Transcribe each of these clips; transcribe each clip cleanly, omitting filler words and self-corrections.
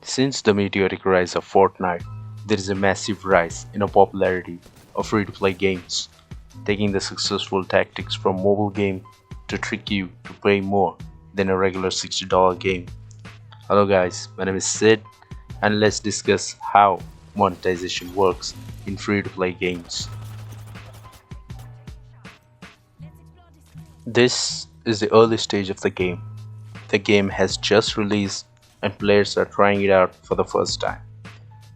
Since the meteoric rise of Fortnite, there is a massive rise in the popularity of free-to-play games, taking the successful tactics from mobile game to trick you to pay more than a regular $60 game. Hello guys, my name is Sid and let's discuss how monetization works in free-to-play games. This is the early stage of the game. The game has just released and players are trying it out for the first time.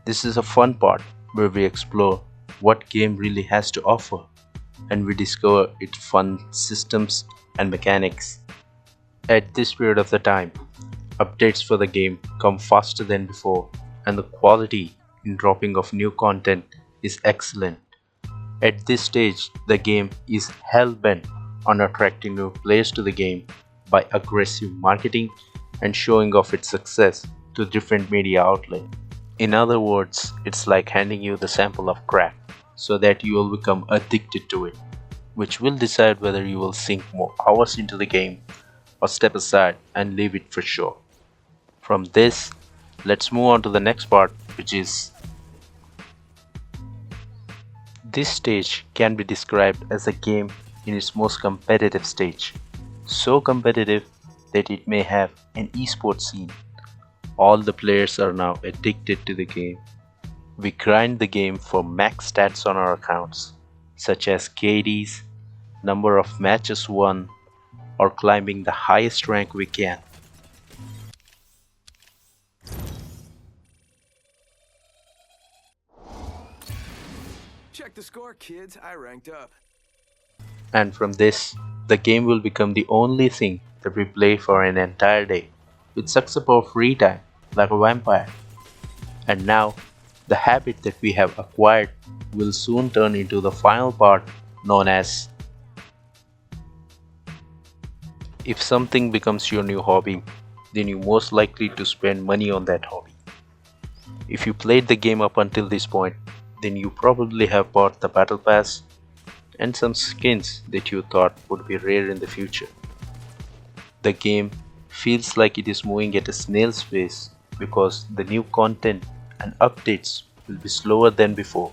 This is a fun part where we explore what game really has to offer and we discover its fun systems and mechanics. At this period of the time, updates for the game come faster than before and the quality in dropping of new content is excellent. At this stage, the game is hell-bent on attracting new players to the game by aggressive marketing and showing off its success to different media outlets. In other words, it's like handing you the sample of crack so that you will become addicted to it, which will decide whether you will sink more hours into the game or step aside and leave it for sure. From this, let's move on to the next part, which is this stage can be described as a game in its most competitive stage. So competitive that it may have an esports scene. All the players are now addicted to the game. We grind the game for max stats on our accounts, such as KDs, number of matches won, or climbing the highest rank we can. Check the score, kids. I ranked up. And from this, the game will become the only thing that we play for an entire day, which sucks up our free time like a vampire. And now, the habit that we have acquired will soon turn into the final part known as if something becomes your new hobby, then you're most likely to spend money on that hobby. If you played the game up until this point, then you probably have bought the battle pass and some skins that you thought would be rare in the future. The game feels like it is moving at a snail's pace because the new content and updates will be slower than before,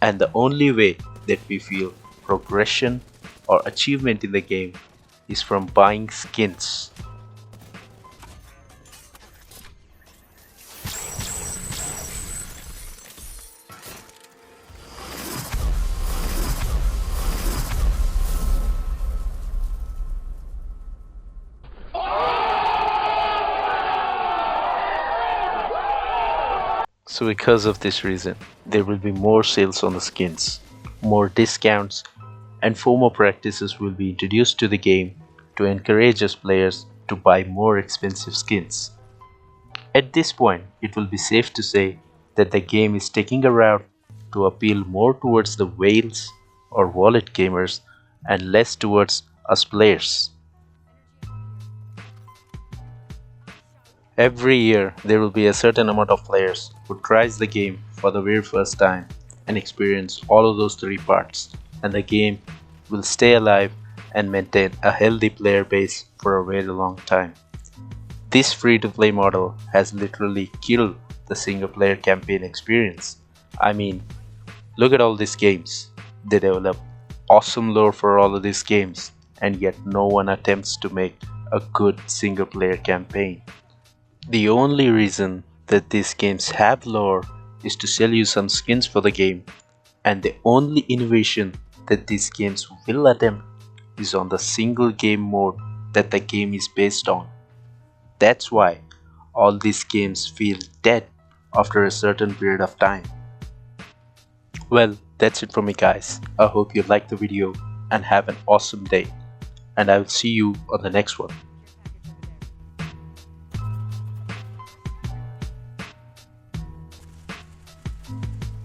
and the only way that we feel progression or achievement in the game is from buying skins. So because of this reason, there will be more sales on the skins, more discounts, and FOMO practices will be introduced to the game to encourage us players to buy more expensive skins. At this point, it will be safe to say that the game is taking a route to appeal more towards the whales or wallet gamers and less towards us players. Every year, there will be a certain amount of players who tries the game for the very first time and experience all of those three parts, and the game will stay alive and maintain a healthy player base for a very long time. This free-to-play model has literally killed the single-player campaign experience. I mean, look at all these games. They develop awesome lore for all of these games, and yet no one attempts to make a good single-player campaign. The only reason that these games have lore is to sell you some skins for the game, and the only innovation that these games will attempt is on the single game mode that the game is based on. That's why all these games feel dead after a certain period of time. Well, that's it from me guys. I hope you liked the video and have an awesome day, and I will see you on the next one.